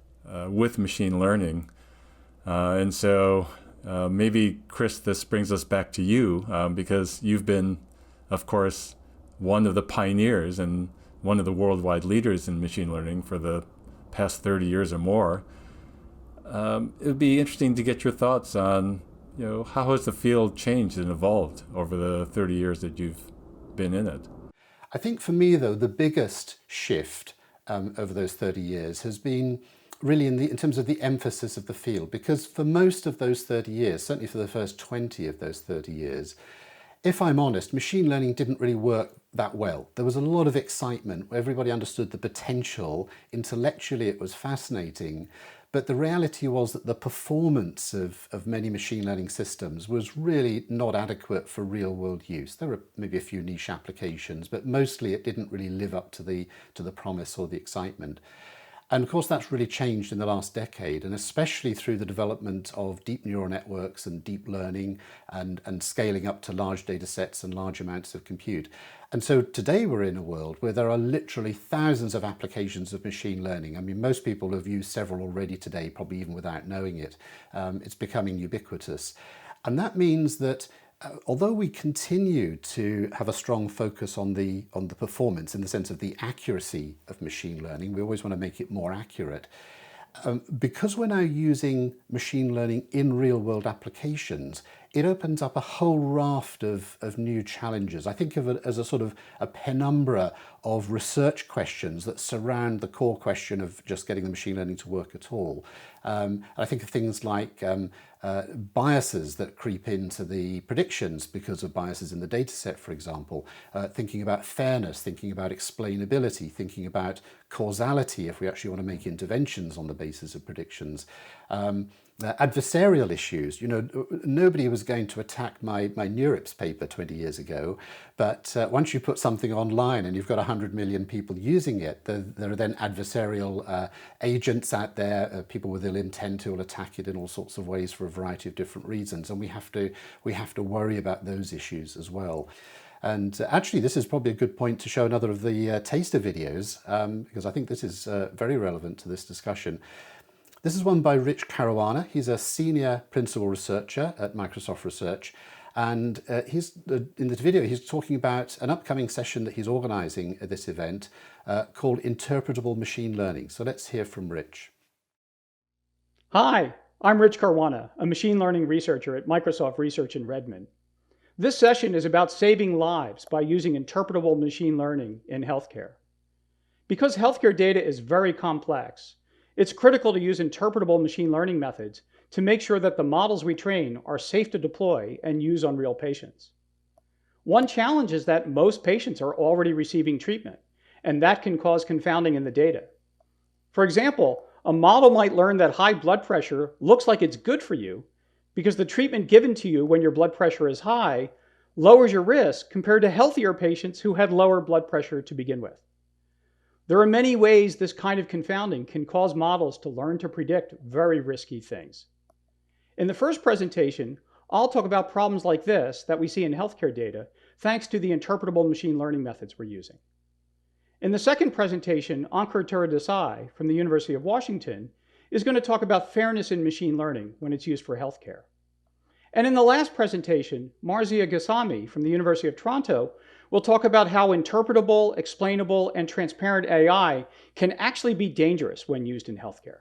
with machine learning. And so maybe, Chris, this brings us back to you because you've been, of course, one of the pioneers and one of the worldwide leaders in machine learning for the past 30 years or more. It would be interesting to get your thoughts on, how has the field changed and evolved over the 30 years that you've been in it? I think for me, though, the biggest shift over those 30 years has been really in terms of the emphasis of the field, because for most of those 30 years, certainly for the first 20 of those 30 years, if I'm honest, machine learning didn't really work that well. There was a lot of excitement where everybody understood the potential. Intellectually, it was fascinating. But the reality was that the performance of many machine learning systems was really not adequate for real world use. There were maybe a few niche applications, but mostly it didn't really live up to the promise or the excitement. And of course, that's really changed in the last decade, and especially through the development of deep neural networks and deep learning and scaling up to large data sets and large amounts of compute. And so today we're in a world where there are literally thousands of applications of machine learning. I mean, most people have used several already today, probably even without knowing it. It's becoming ubiquitous. And that means that although we continue to have a strong focus on the performance in the sense of the accuracy of machine learning, we always want to make it more accurate. Because we're now using machine learning in real-world applications, it opens up a whole raft of new challenges. I think of it as a sort of a penumbra of research questions that surround the core question of just getting the machine learning to work at all. I think of things like biases that creep into the predictions because of biases in the data set, for example, thinking about fairness, thinking about explainability, thinking about causality if we actually want to make interventions on the basis of predictions. Adversarial issues. You know, nobody was going to attack my NeurIPS paper 20 years ago, but once you put something online and you've got 100 million people using it, there are then adversarial agents out there, people with ill intent who will attack it in all sorts of ways for a variety of different reasons, and we have to worry about those issues as well. And actually, this is probably a good point to show another of the taster videos, because I think this is very relevant to this discussion. This is one by Rich Caruana. He's a senior principal researcher at Microsoft Research. And in this video, he's talking about an upcoming session that he's organizing at this event called Interpretable Machine Learning. So let's hear from Rich. Hi, I'm Rich Caruana, a machine learning researcher at Microsoft Research in Redmond. This session is about saving lives by using interpretable machine learning in healthcare. Because healthcare data is very complex, it's critical to use interpretable machine learning methods to make sure that the models we train are safe to deploy and use on real patients. One challenge is that most patients are already receiving treatment, and that can cause confounding in the data. For example, a model might learn that high blood pressure looks like it's good for you because the treatment given to you when your blood pressure is high lowers your risk compared to healthier patients who had lower blood pressure to begin with. There are many ways this kind of confounding can cause models to learn to predict very risky things. In the first presentation, I'll talk about problems like this that we see in healthcare data thanks to the interpretable machine learning methods we're using. In the second presentation, Ankur Desai from the University of Washington is going to talk about fairness in machine learning when it's used for healthcare. And in the last presentation, Marzia Ghassami from the University of Toronto will talk about how interpretable, explainable, and transparent AI can actually be dangerous when used in healthcare.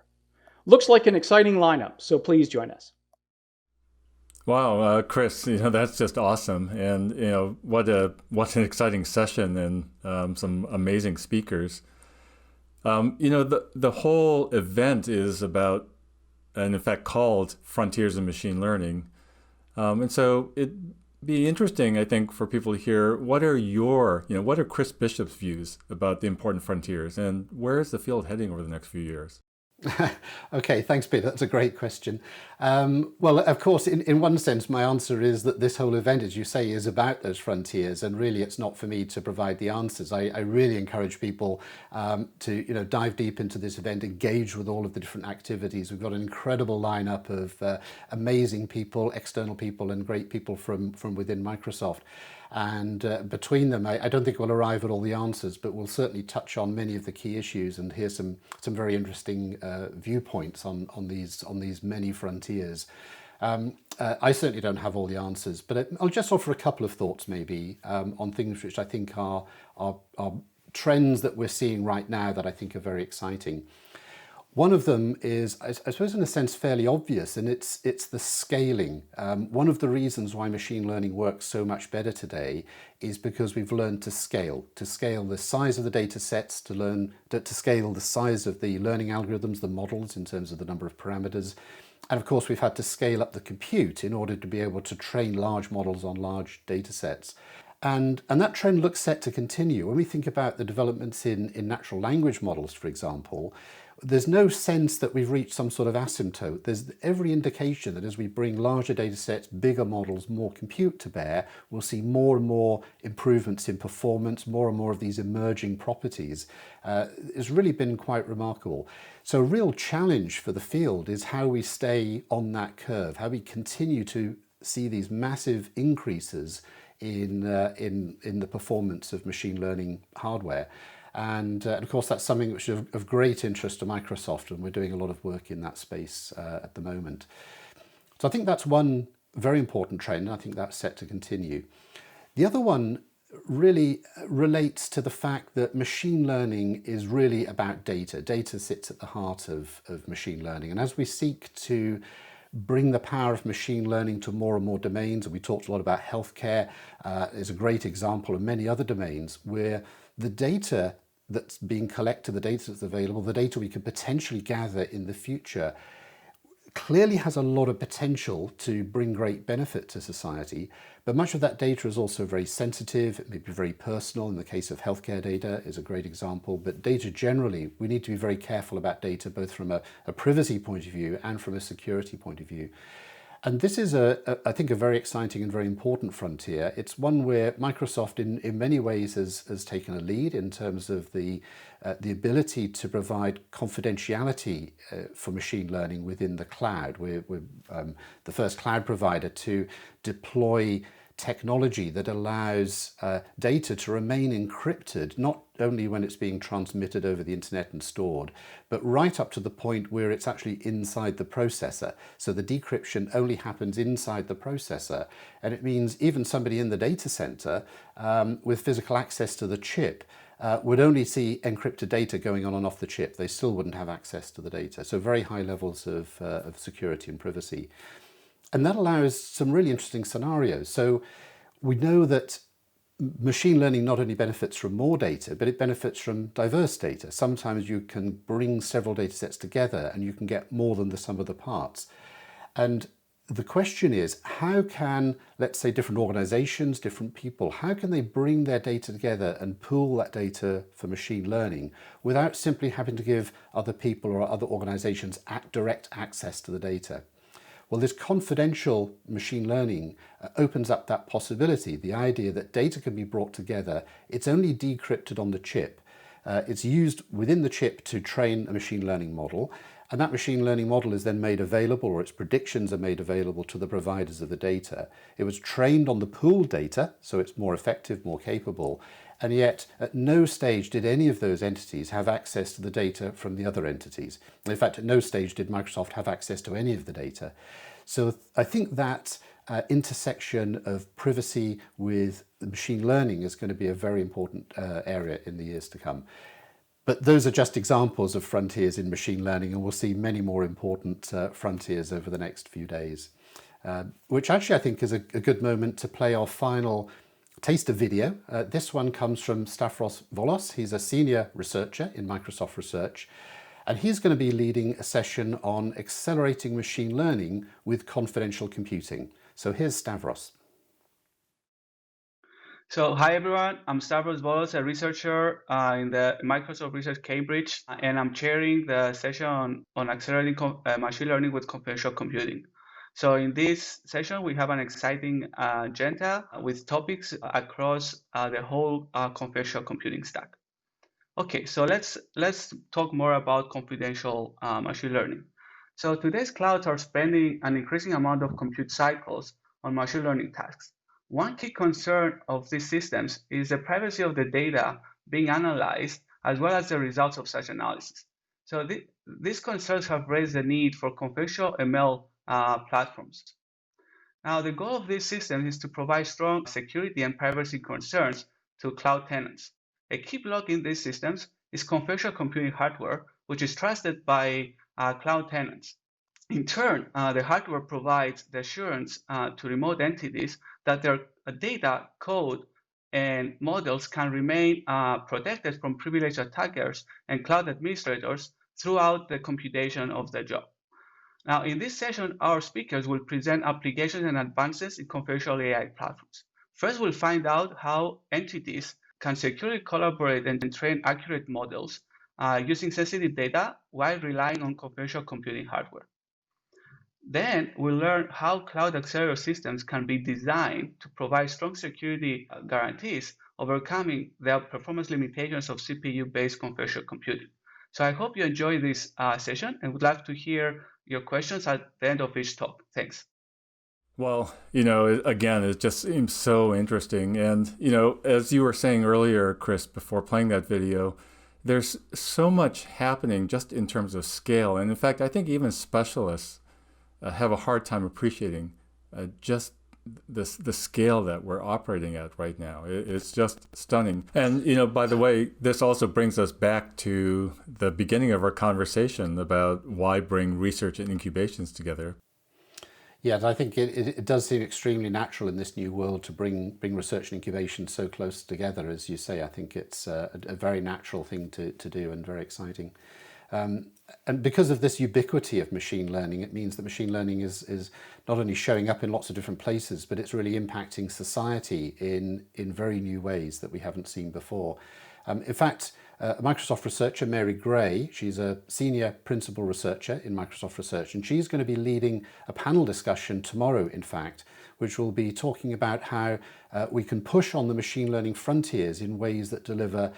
Looks like an exciting lineup, so please join us. Wow, Chris, that's just awesome, and what an exciting session and some amazing speakers. The whole event is about, and in fact called Frontiers in Machine Learning, and so it'd be interesting, I think, for people to hear what are Chris Bishop's views about the important frontiers, and where is the field heading over the next few years? Okay, thanks, Peter. That's a great question. Well, of course, in one sense, my answer is that this whole event, as you say, is about those frontiers, and really it's not for me to provide the answers. I really encourage people to dive deep into this event, engage with all of the different activities. We've got an incredible lineup of amazing people, external people, and great people from within Microsoft. And between them, I don't think we'll arrive at all the answers, but we'll certainly touch on many of the key issues and hear some very interesting viewpoints on these many frontiers. I certainly don't have all the answers, but I'll just offer a couple of thoughts maybe on things which I think are trends that we're seeing right now that I think are very exciting. One of them is, I suppose in a sense, fairly obvious, and it's the scaling. One of the reasons why machine learning works so much better today is because we've learned to scale the size of the data sets, to scale the size of the learning algorithms, the models in terms of the number of parameters. And of course, we've had to scale up the compute in order to be able to train large models on large data sets. And that trend looks set to continue. When we think about the developments in natural language models, for example, there's no sense that we've reached some sort of asymptote. There's every indication that as we bring larger data sets, bigger models, more compute to bear, we'll see more and more improvements in performance, more and more of these emerging properties. It's really been quite remarkable. So a real challenge for the field is how we stay on that curve, how we continue to see these massive increases in the performance of machine learning hardware. And of course, that's something which is of great interest to Microsoft, and we're doing a lot of work in that space at the moment. So I think that's one very important trend, and I think that's set to continue. The other one really relates to the fact that machine learning is really about data. Data sits at the heart of machine learning. And as we seek to bring the power of machine learning to more and more domains, and we talked a lot about healthcare, is a great example of many other domains where the data that's being collected, the data that's available, the data we could potentially gather in the future clearly has a lot of potential to bring great benefit to society, but much of that data is also very sensitive. It may be very personal. In the case of healthcare data is a great example, but data generally, we need to be very careful about data, both from a privacy point of view and from a security point of view. And this is, I think, a very exciting and very important frontier. It's one where Microsoft, in many ways, has taken a lead in terms of the ability to provide confidentiality for machine learning within the cloud. We're the first cloud provider to deploy technology that allows data to remain encrypted, not only when it's being transmitted over the internet and stored, but right up to the point where it's actually inside the processor. So the decryption only happens inside the processor. And it means even somebody in the data center with physical access to the chip would only see encrypted data going on and off the chip. They still wouldn't have access to the data. So very high levels of security and privacy. And that allows some really interesting scenarios. So we know that machine learning not only benefits from more data, but it benefits from diverse data. Sometimes you can bring several data sets together and you can get more than the sum of the parts. And the question is, how can, let's say, different organizations, different people, how can they bring their data together and pool that data for machine learning without simply having to give other people or other organizations direct access to the data? Well, this confidential machine learning opens up that possibility, the idea that data can be brought together. It's only decrypted on the chip. It's used within the chip to train a machine learning model, and that machine learning model is then made available, or its predictions are made available to the providers of the data. It was trained on the pooled data, so it's more effective, more capable, and yet at no stage did any of those entities have access to the data from the other entities. In fact, at no stage did Microsoft have access to any of the data. So I think that intersection of privacy with machine learning is going to be a very important area in the years to come. But those are just examples of frontiers in machine learning, and we'll see many more important frontiers over the next few days, which actually I think is a good moment to play our final taster video. This one comes from Stavros Volos. He's a senior researcher in Microsoft Research, and he's going to be leading a session on accelerating machine learning with confidential computing. So here's Stavros. So hi everyone, I'm Stavros Volos, a researcher in the Microsoft Research Cambridge, and I'm chairing the session on accelerating machine learning with confidential computing. So in this session, we have an exciting agenda with topics across the whole confidential computing stack. Okay, so let's talk more about confidential machine learning. So today's clouds are spending an increasing amount of compute cycles on machine learning tasks. One key concern of these systems is the privacy of the data being analyzed, as well as the results of such analysis. So these concerns have raised the need for confidential ML platforms. Now, the goal of these systems is to provide strong security and privacy concerns to cloud tenants. A key block in these systems is confidential computing hardware, which is trusted by cloud tenants. In turn, the hardware provides the assurance to remote entities that their data, code, and models can remain protected from privileged attackers and cloud administrators throughout the computation of the job. Now, in this session, our speakers will present applications and advances in confidential AI platforms. First, we'll find out how entities can securely collaborate and train accurate models using sensitive data while relying on confidential computing hardware. Then we'll learn how cloud accelerator systems can be designed to provide strong security guarantees, overcoming the performance limitations of CPU-based confidential computing. So I hope you enjoy this session and would like to hear your questions at the end of each talk. Thanks. Well, again, it just seems so interesting. And, as you were saying earlier, Chris, before playing that video, there's so much happening just in terms of scale. And in fact, I think even specialists have a hard time appreciating just the scale that we're operating at right now. It's just stunning. And, you know, by the way, this also brings us back to the beginning of our conversation about why bring research and incubations together. Yeah, I think it does seem extremely natural in this new world to bring research and incubation so close together, as you say. I think it's a very natural thing to do and very exciting. And because of this ubiquity of machine learning, it means that machine learning is not only showing up in lots of different places, but it's really impacting society in very new ways that we haven't seen before. In fact, a Microsoft researcher, Mary Gray, she's a senior principal researcher in Microsoft Research, and she's going to be leading a panel discussion tomorrow, in fact, which will be talking about how we can push on the machine learning frontiers in ways that deliver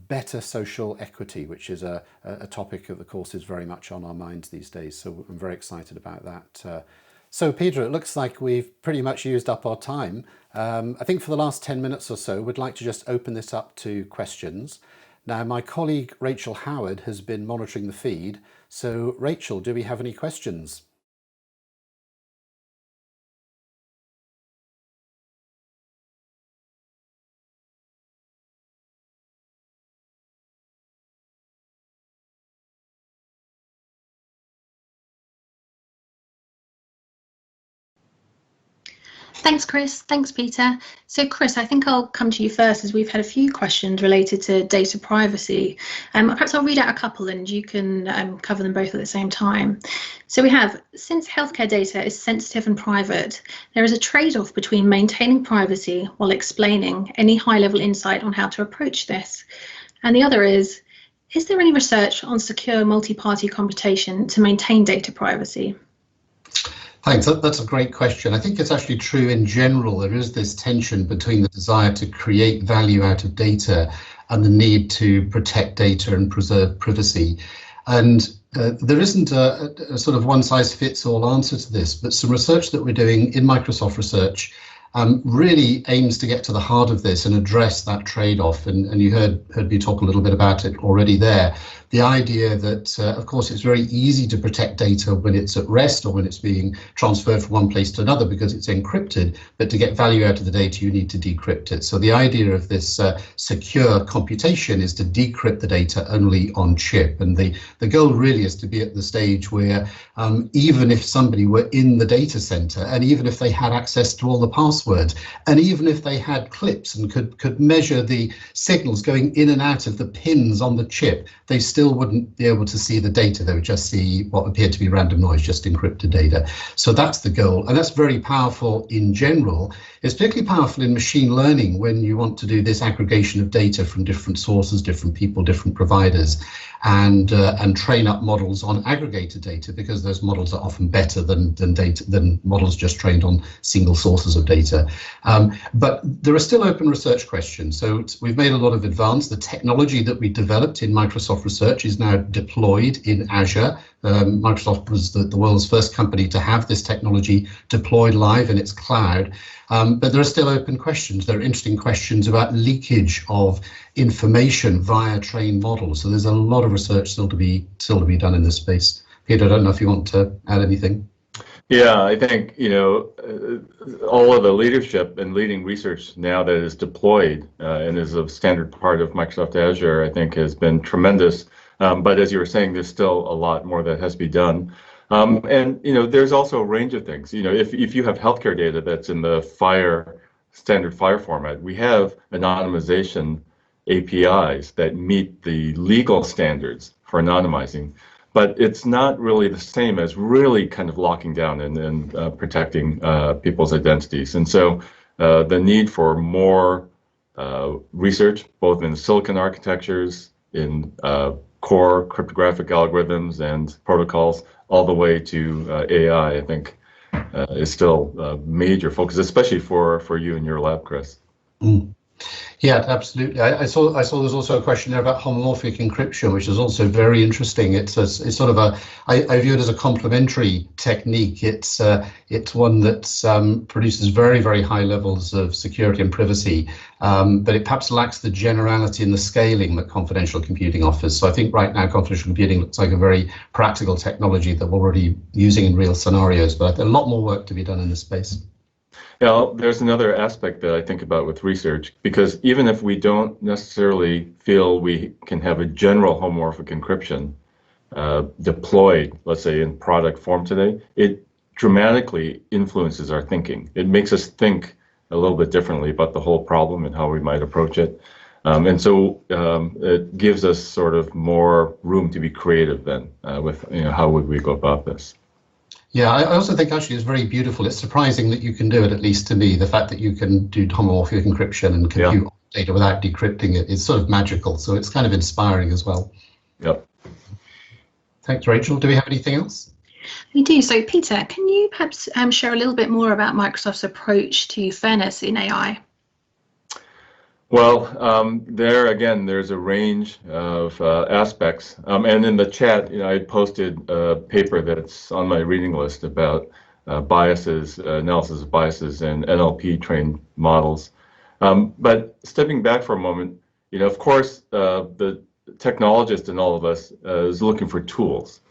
better social equity, which is a topic that, of course, is very much on our minds these days. So I'm very excited about that. So, Peter, it looks like we've pretty much used up our time. I think for the last 10 minutes or so, we'd like to just open this up to questions. Now, my colleague Rachel Howard has been monitoring the feed. So, Rachel, do we have any questions? Thanks, Chris. Thanks, Peter. So, Chris, I think I'll come to you first, as we've had a few questions related to data privacy. Perhaps I'll read out a couple and you can cover them both at the same time. So we have, since healthcare data is sensitive and private, there is a trade-off between maintaining privacy while explaining any high-level insight on how to approach this. And the other is there any research on secure multi-party computation to maintain data privacy? Thanks. That's a great question. I think it's actually true in general. There is this tension between the desire to create value out of data and the need to protect data and preserve privacy. And there isn't a sort of one-size-fits-all answer to this, but some research that we're doing in Microsoft Research really aims to get to the heart of this and address that trade-off. And you heard me talk a little bit about it already there. The idea that, of course, it's very easy to protect data when it's at rest or when it's being transferred from one place to another because it's encrypted. But to get value out of the data, you need to decrypt it. So the idea of this secure computation is to decrypt the data only on chip. And the goal really is to be at the stage where even if somebody were in the data center, and even if they had access to all the passwords, and even if they had clips and could measure the signals going in and out of the pins on the chip, they still wouldn't be able to see the data. They would just see what appeared to be random noise, just encrypted data. So that's the goal. And that's very powerful in general. It's particularly powerful in machine learning when you want to do this aggregation of data from different sources, different people, different providers, and train up models on aggregated data, because those models are often better than models just trained on single sources of data. But there are still open research questions. So we've made a lot of advance. The technology that we developed in Microsoft Research is now deployed in Azure. Microsoft was the world's first company to have this technology deployed live in its cloud. But there are still open questions. There are interesting questions about leakage of information via trained models. So there's a lot of research still to be done in this space. Peter, I don't know if you want to add anything. Yeah, I think, all of the leadership and leading research now that is deployed and is a standard part of Microsoft Azure, I think has been tremendous. But as you were saying, there's still a lot more that has to be done. And there's also a range of things. If you have healthcare data that's in the standard FHIR format, we have anonymization APIs that meet the legal standards for anonymizing. But it's not really the same as really kind of locking down and protecting people's identities. And so the need for more research, both in silicon architectures, in core cryptographic algorithms and protocols, all the way to AI, I think is still a major focus, especially for you and your lab, Chris. Mm. Yeah, absolutely. I saw there's also a question there about homomorphic encryption, which is also very interesting. It's sort of I view it as a complementary technique. It's one that produces very, very high levels of security and privacy, but it perhaps lacks the generality and the scaling that confidential computing offers. So I think right now confidential computing looks like a very practical technology that we're already using in real scenarios, but a lot more work to be done in this space. Now, there's another aspect that I think about with research, because even if we don't necessarily feel we can have a general homomorphic encryption deployed, let's say, in product form today, it dramatically influences our thinking. It makes us think a little bit differently about the whole problem and how we might approach it. And so it gives us sort of more room to be creative then with, how would we go about this? Yeah, I also think actually it's very beautiful. It's surprising that you can do it, at least to me. The fact that you can do homomorphic encryption and compute data without decrypting it is sort of magical. So it's kind of inspiring as well. Yep. Thanks, Rachel. Do we have anything else? We do. So, Peter, can you perhaps share a little bit more about Microsoft's approach to fairness in AI? Well, there again, there's a range of aspects. And in the chat, I posted a paper that's on my reading list about biases, analysis of biases and NLP trained models. But stepping back for a moment, of course, the technologist in all of us is looking for tools.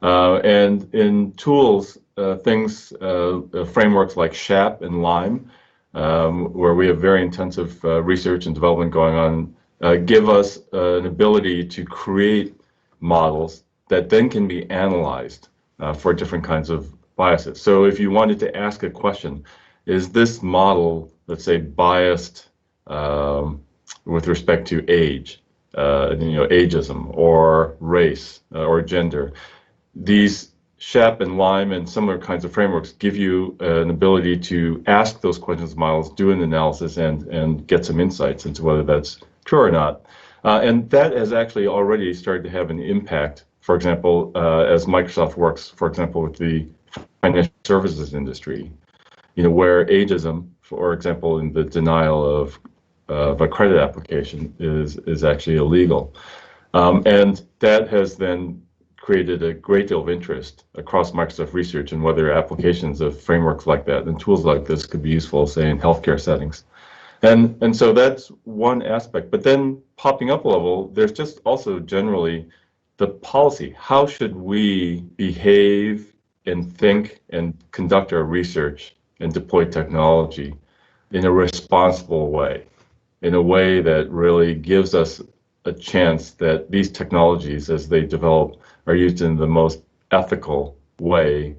And in tools, frameworks like SHAP and LIME, where we have very intensive research and development going on, give us an ability to create models that then can be analyzed for different kinds of biases. So if you wanted to ask a question, is this model, let's say, biased with respect to age, ageism or race or gender? These SHAP and LIME and similar kinds of frameworks give you an ability to ask those questions of models, do an analysis, and get some insights into whether that's true or not. And that has actually already started to have an impact, for example, as Microsoft works, for example, with the financial services industry, where ageism, for example, in the denial of a credit application is actually illegal. And that has then created a great deal of interest across Microsoft Research and whether applications of frameworks like that and tools like this could be useful, say, in healthcare settings. And so that's one aspect. But then popping up a level, there's just also generally the policy. How should we behave and think and conduct our research and deploy technology in a responsible way, in a way that really gives us a chance that these technologies, as they develop, are used in the most ethical way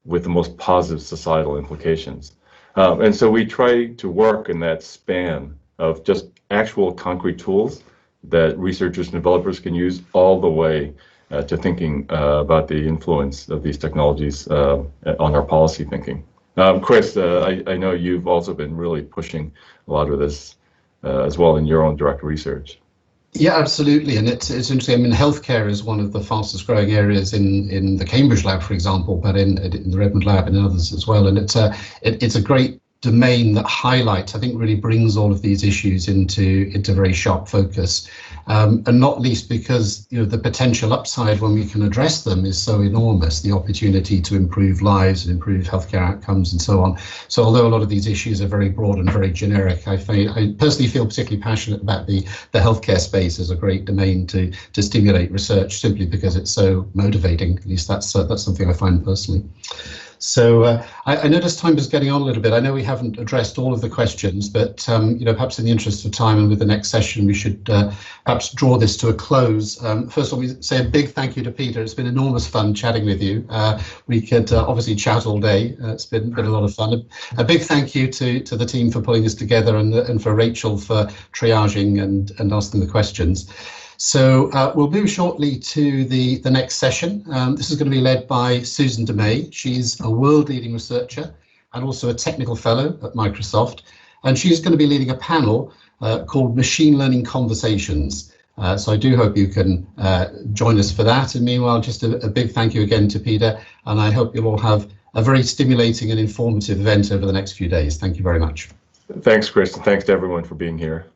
with the most positive societal implications. And so we try to work in that span of just actual concrete tools that researchers and developers can use all the way to thinking about the influence of these technologies on our policy thinking. Chris, I know you've also been really pushing a lot of this as well in your own direct research. Yeah, absolutely. And it's interesting. I mean, healthcare is one of the fastest growing areas in the Cambridge lab, for example, but in the Redmond lab and others as well. And it's a great domain that highlights, I think, really brings all of these issues into very sharp focus. And not least because, the potential upside when we can address them is so enormous, the opportunity to improve lives and improve healthcare outcomes and so on. So although a lot of these issues are very broad and very generic, I personally feel particularly passionate about the healthcare space as a great domain to stimulate research, simply because it's so motivating. At least that's something I find personally. So I notice time is getting on a little bit. I know we haven't addressed all of the questions, but perhaps in the interest of time and with the next session, we should perhaps draw this to a close. First of all, we say a big thank you to Peter. It's been enormous fun chatting with you. We could obviously chat all day. It's been a lot of fun. A big thank you to the team for pulling this together and for Rachel for triaging and asking the questions. So we'll move shortly to the next session. This is going to be led by Susan DeMay. She's a world-leading researcher and also a technical fellow at Microsoft. And she's going to be leading a panel called Machine Learning Conversations. So I do hope you can join us for that. And meanwhile, just a big thank you again to Peter. And I hope you'll all have a very stimulating and informative event over the next few days. Thank you very much. Thanks, Chris, and thanks to everyone for being here.